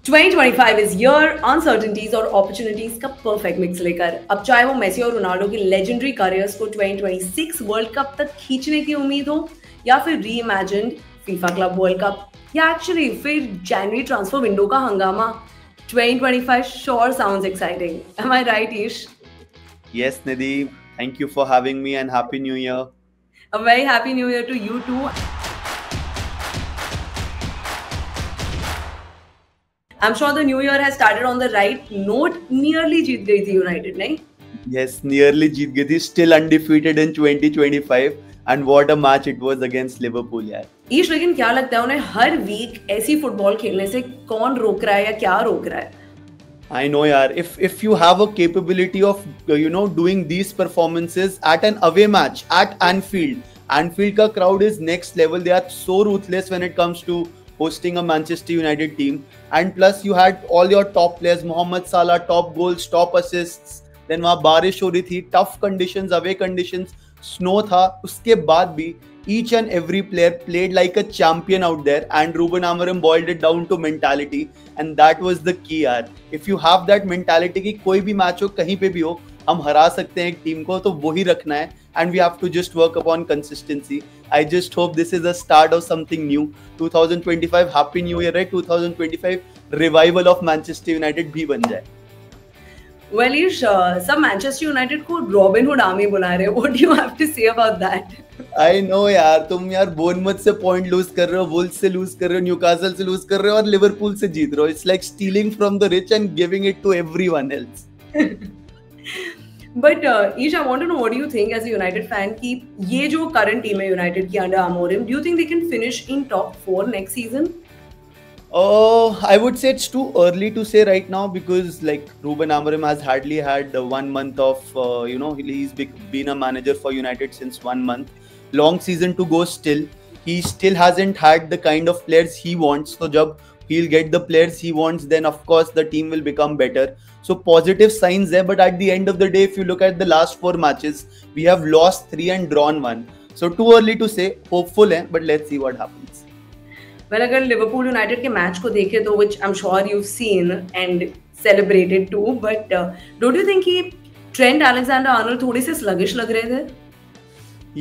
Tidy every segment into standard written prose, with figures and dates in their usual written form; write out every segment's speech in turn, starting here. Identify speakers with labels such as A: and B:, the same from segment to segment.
A: 2025 is year uncertainties और opportunities का perfect mix लेकर अब चाहे वो मेसी और रोनाल्डो की legendary careers को 2026 वर्ल्ड कप तक खींचने की उम्मीद हो या फिर reimagined FIFA club world cup या एक्चुअली फिर जनवरी ट्रांसफर विंडो का हंगामा 2025 sure sounds exciting. Am I right, Ish?
B: Yes, Nidhi. Thank you for having me and Happy New Year.
A: A very happy new year to you too. I'm sure the new year has started on the right note. Nearly जीत गई थी United नहीं?
B: Yes, nearly जीत गई थी. Still undefeated in 2025. And what a match it was against Liverpool, यार.
A: ईश, लेकिन क्या लगता है उन्हें हर वीक ऐसी फुटबॉल खेलने से कौन रोक रहा है या क्या रोक रहा है?
B: I know, yaar. If you have a capability of doing these performances at an away match at Anfield ka crowd is next level. They are so ruthless when it comes to hosting a Manchester United team. And plus you had all your top players, Mohamed Salah, top goals, top assists. Then वहाँ बारिश हो रही थी, tough conditions, away conditions, snow था. उसके बाद भी each and every player played like a champion out there, and Ruben Amorim boiled it down to mentality, and that was the key यार. If you have that mentality कि कोई भी match हो, कहीं पे भी हो, हम हरा सकते हैं एक टीम को, तो वही रखना है. And we have to just work upon consistency. I just hope this is a start of something new. 2025 Happy New Year, right? 2025 revival of Manchester United भी बन जाए.
A: Well, Ish, सब मैनचेस्टर यूनाइटेड को रॉबिन हुड आर्मी बुला रहे हैं. What do you have to say about that?
B: I know यार, तुम यार बोर्नमथ से पॉइंट लूज कर रहे हो, वुल्स से लूज कर रहे हो, न्यूकासल से लूज कर रहे हो और लिवरपूल से जीत रहे हो. It's like stealing from the rich and giving it to everyone else.
A: But Ish, I want to know what do you think as a United fan कि ये जो current team है United की under Amorim, do you think they can finish in top 4 next season?
B: I would say it's too early to say right now because like Ruben Amorim has hardly had 1 month of he's been a manager for United since 1 month. Long season to go still. He still hasn't had the kind of players he wants. So jab he'll get the players he wants, then of course the team will become better. So positive signs there, but at the end of the day, if you look at the last 4 matches, we have lost 3 and drawn 1. So too early to say. Hopeful है, but let's see what happens.
A: Well, अगर Liverpool United के match को देखें तो which I'm sure you've seen and celebrated too, but don't you think कि Trent Alexander-Arnold थोड़े से sluggish लग रहे थे?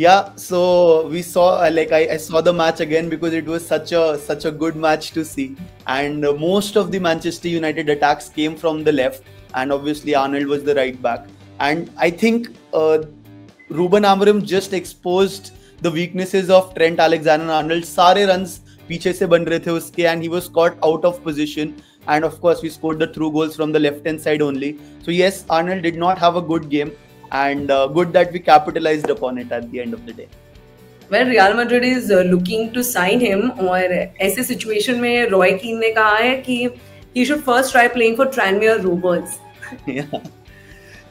B: Yeah, so we saw I saw the match again because it was such a good match to see, and most of the Manchester United attacks came from the left, and obviously Arnold was the right back, and I think Ruben Amorim just exposed the weaknesses of Trent Alexander-Arnold. सारे runs पीछे से बन रहे थे उसके, and he was caught out of position, and of course we scored the through goals from the left hand side only. So yes, Arnold did not have a good game, and good that we capitalized upon it at the end of the day.
A: Well, Real Madrid is looking to sign him, और ऐसे situation में रॉय कीन ने कहा है कि he should first try playing for Tranmere Rovers.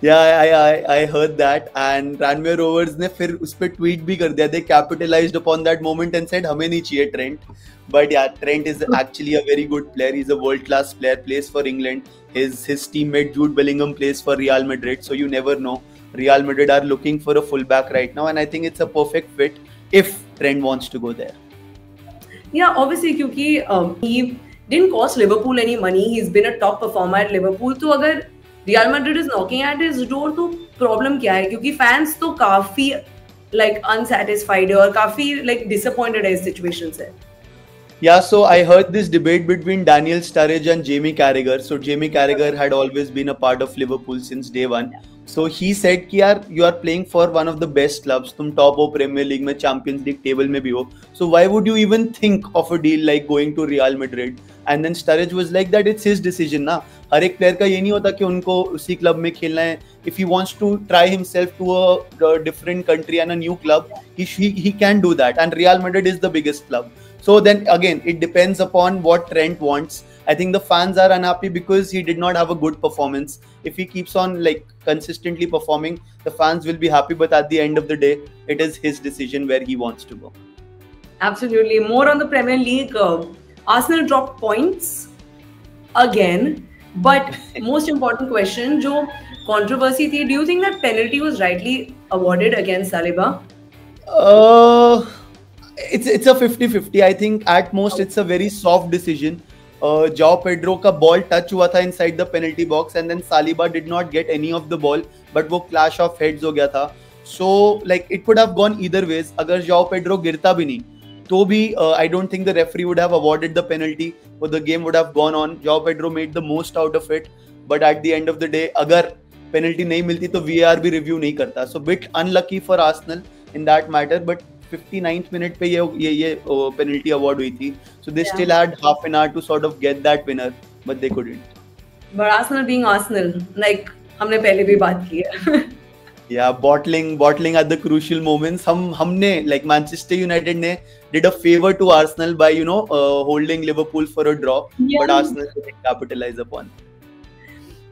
B: Yeah, I heard that, and Tranmere Rovers ने फिर उस पे tweet भी कर दिया. They capitalized upon that moment and said हमें नहीं चाहिए Trent. But yeah, Trent is actually a very good player. He's a world-class player. Plays for England. His teammate Jude Bellingham plays for Real Madrid. So you never know. Real Madrid are looking for a fullback right now, and I think it's a perfect fit if Trent wants to go there.
A: Yeah, obviously क्योंकि he didn't cost Liverpool any money. He's been a top performer at Liverpool. तो अगर Real Madrid is knocking at his door, तो problem क्या है? क्योंकि fans तो काफी like unsatisfied है और काफी like disappointed है इस situation से.
B: Yeah, so I heard this debate between Daniel Sturridge and Jamie Carragher. So Jamie Carragher had always been a part of Liverpool since day one. So he said कि यार you are playing for one of the best clubs. तुम top हो Premier League में, Champions League table में भी हो. So why would you even think of a deal like going to Real Madrid? And then Sturridge was like that it's his decision ना. हर एक player का ये नहीं होता कि उनको उसी club में खेलना है. If he wants to try himself to a different country and a new club, he can do that. And Real Madrid is the biggest club. So then again, it depends upon what Trent wants. I think the fans are unhappy because he did not have a good performance. If he keeps on like consistently performing, the fans will be happy. But at the end of the day, it is his decision where he wants to go.
A: Absolutely. More on the Premier League. Arsenal dropped points again. But most important question, जो controversy थी, do you think that penalty was rightly awarded against Saliba?
B: It's a 50-50. I think at most it's a very soft decision. Joao Pedro का ball touch हुआ था inside the penalty box and then Saliba did not get any of the ball, but वो clash of heads हो गया था. So like it could have gone either ways. अगर Joao Pedro गिरता भी नहीं तो भी I don't think the referee would have awarded the penalty, or the game would have gone on. Joao Pedro made the most out of it, but at the end of the day, अगर penalty नहीं मिलती तो VAR भी review नहीं करता. So bit unlucky for Arsenal in that matter, but 59th minute पे ये penalty award हुई थी. So they still had half an hour to sort of get that winner, but they couldn't.
A: But Arsenal being Arsenal, like हमने पहले भी बात की है.
B: Yeah, bottling at the crucial moments. हमने like Manchester United ने did a favor to Arsenal by holding Liverpool for a draw, but Arsenal didn't capitalize upon.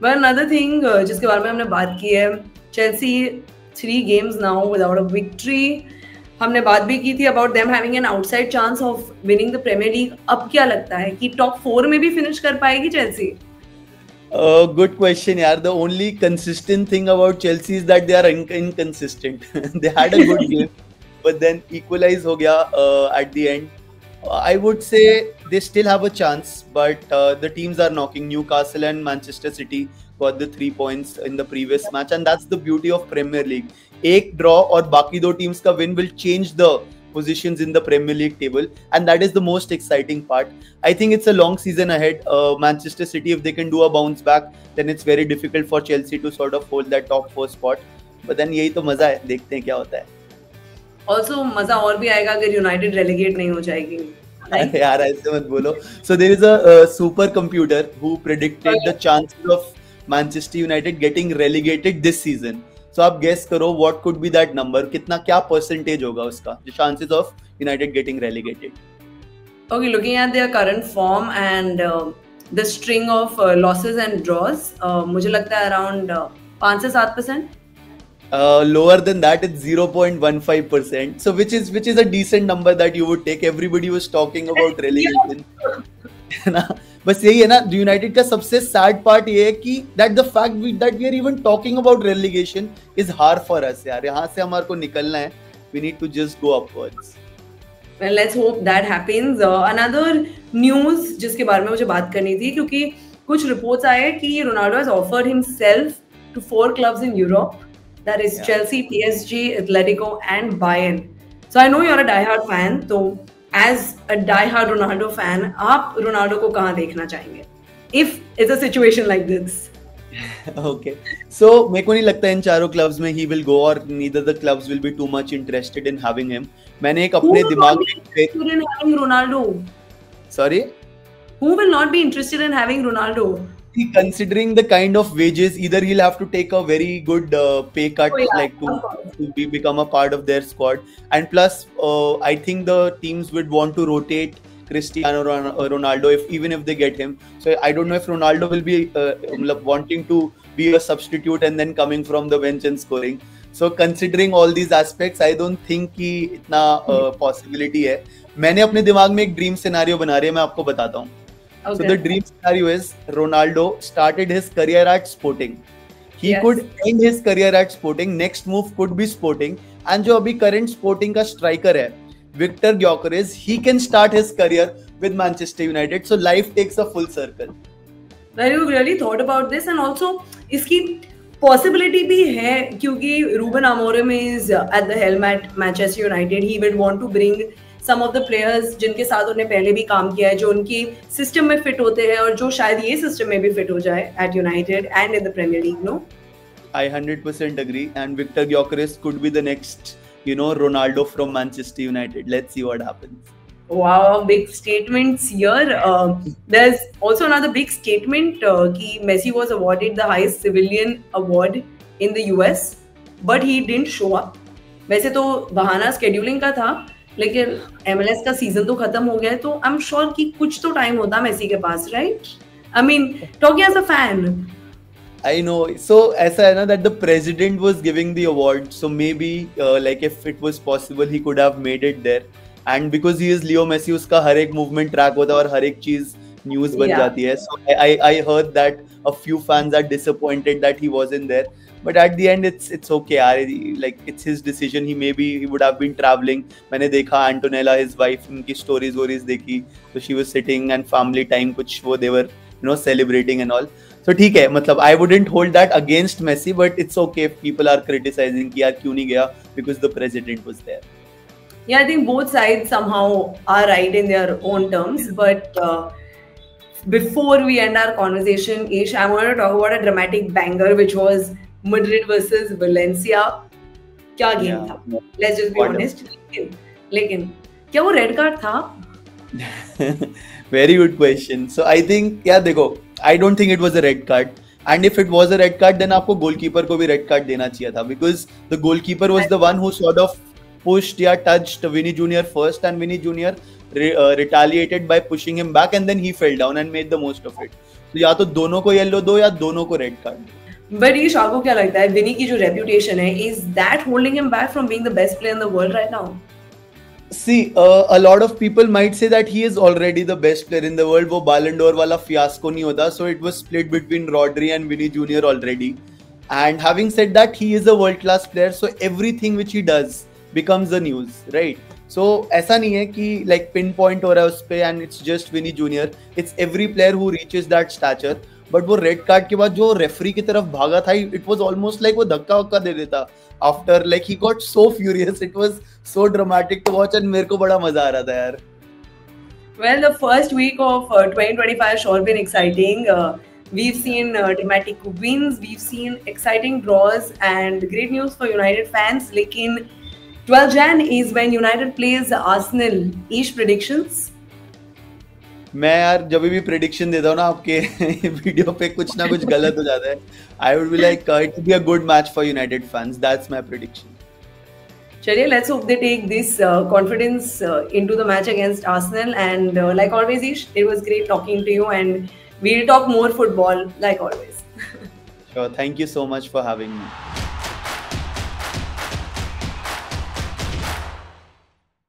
A: But another thing जिसके बारे में हमने बात की है, Chelsea 3 games now without a victory. हमने बात भी की थी about them having an outside chance of winning the Premier League. अब क्या लगता है कि top 4 में भी finish कर पाएगी Chelsea?
B: Good question, yaar. The only consistent thing about Chelsea is that they are inconsistent. They had a good game, but then equalize ho gaya at the end. I would say they still have a chance, but the teams are knocking. Newcastle and Manchester City got the 3 points in the previous match, and that's the beauty of Premier League. एक draw और बाकी दो teams का win will change the positions in the Premier League table, and that is the most exciting part. I think it's a long season ahead. Manchester City, if they can do a bounce back, then it's very difficult for Chelsea to sort of hold that top 4 spot. But then यही तो मजा है, देखते हैं क्या होता है.
A: Also मजा और भी आएगा अगर United relegate नहीं हो जाएगी.
B: यार ऐसे मत बोलो. So there is a super computer who predicted the chances of Manchester United getting relegated this season. So आप guess करो what could be that number, कितना क्या percentage होगा उसका, the chances of United getting relegated.
A: Okay, looking at their current form and the string of losses and draws, मुझे लगता है around 5 से 7%.
B: Lower than that, it's 0.15%. So which is a decent number that you would take. Everybody was talking about relegation. ना बस यही है ना. United का सबसे सैड पार्ट ये है कि that the fact that we are even talking about relegation is hard for us. यार यहाँ से हमारे को निकलना है. We need to just go upwards.
A: Well, let's hope that happens. Another news जिसके बारे में मुझे बात करनी थी, क्योंकि कुछ रिपोर्ट्स आए कि Ronaldo has offered himself to 4 clubs in Europe. That is Chelsea, PSG, Atletico and Bayern. So I know you're a die-hard fan. तो as a die-hard Ronaldo fan, आप रोनाल्डो को कहाँ देखना चाहेंगे? If it's a situation like this.
B: Okay. So मेरे को नहीं लगता इन चारों क्लब्स में he will go, or neither the clubs will be too much interested in having him. मैंने एक अपने दिमाग में
A: interested in having Ronaldo?
B: Sorry?
A: Who will not be interested in having Ronaldo?
B: Considering the kind of wages, either he'll have to take a very good pay cut, like to become a part of their squad, and plus I think the teams would want to rotate Cristiano Ronaldo even if they get him. So I don't know if Ronaldo will be wanting to be a substitute and then coming from the bench and scoring. So considering all these aspects, I don't think कि इतना possibility है. मैंने अपने दिमाग में एक dream scenario बना रही है, मैं आपको बताता हूँ. Okay. So the dream scenario is Ronaldo started his career at Sporting. He could end his career at Sporting. Next move could be Sporting. And जो अभी current Sporting का striker है, Victor Gyökeres, he can start his career with Manchester United. So life takes a full circle.
A: Well, you really thought about this, and also इसकी possibility भी है क्योंकि Ruben Amorim is at the helm at Manchester United. He would want to bring some of the players जिनके साथ उन्हें पहले भी काम किया है, जो उनकी सिस्टम में फिट होते हैं और जो शायद ये सिस्टम में भी फिट हो जाए at United and in the Premier League. No,
B: I 100% agree, and Victor Gyökeres could be the next, Ronaldo from Manchester United. Let's see what happens.
A: Wow, big statements here. There's also another big statement कि Messi was awarded the highest civilian award in the US, but he didn't show up. वैसे तो बहाना scheduling का था, लेकिन MLS का season तो खत्म हो गया है, तो आई एम श्योर कि कुछ तो टाइम होता मेसी के पास, right? I mean talking as a fan.
B: I know. So ऐसा है ना that the president was giving the award, so maybe like if it was possible he could have made it there, and because he is Leo Messi, उसका हर एक movement track होता है और हर एक चीज न्यूज बन
A: Yeah.
B: जाती है. So I heard that a few fans are disappointed that he wasn't there. But at the end, it's okay. Like it's his decision. He would have been traveling. मैंने देखा Antonella, his wife, उनकी stories देखी. So she was sitting and family time कुछ वो they were celebrating and all. So ठीक है, मतलब I wouldn't hold that against Messi, but it's okay if people are criticizing कि यार क्यों नहीं गया, because the president was there.
A: Yeah, I think both sides somehow are right in their own terms. But before we end our conversation, Ish, I want to talk about a dramatic banger, which was Madrid versus Valencia. क्या game था? Let's just be honest. लेकिन क्या वो red card था?
B: Very good question. So I think, yeah, देखो, I don't think it was a red card. And if it was a red card, then आपको goalkeeper को भी red card देना चाहिए था, because the goalkeeper was the one who sort of pushed या touched Vinny Jr. first, and Vinny Jr. retaliated by pushing him back, and then he fell down and made the most of it. So या तो दोनों को yellow दो या दोनों को red card.
A: But ये आपको क्या लगता है, विनी की जो reputation है, is that holding him back from being the best player in the world right now?
B: See, a lot of people might say that he is already the best player in the world. वो Ballon d'Or वाला fiasco नहीं होता, so it was split between Rodri and Vinny Jr. already. And having said that, he is a world-class player, so everything which he does becomes the news, right? So ऐसा नहीं है कि like pinpoint हो रहा है उस पे and it's just Vinny Jr. It's every player who reaches that stature. But वो रेड कार्ड के बाद जो रेफरी की तरफ भागा था, it was almost like वो धक्का वक्का दे देता. After, like, he got so furious, it was so dramatic to watch, and मेरे को बड़ा मजा आ रहा था यार.
A: Well, the first week of 2025 sure been exciting. We've seen dramatic wins, we've seen exciting draws, and great news for United fans. लेकिन 12 Jan is when United plays Arsenal. Each predictions?
B: मैं यार जब भी प्रेडिक्शन देता हूँ ना आपके video पे कुछ ना कुछ गलत हो जाता है. I would be like, it would be a good match for United fans. That's my prediction.
A: Chaliye, let's hope they take this confidence into the match against Arsenal. And like always, Ish, it was great talking to you, and we'll talk more football like always.
B: Sure. Thank you so much for having me.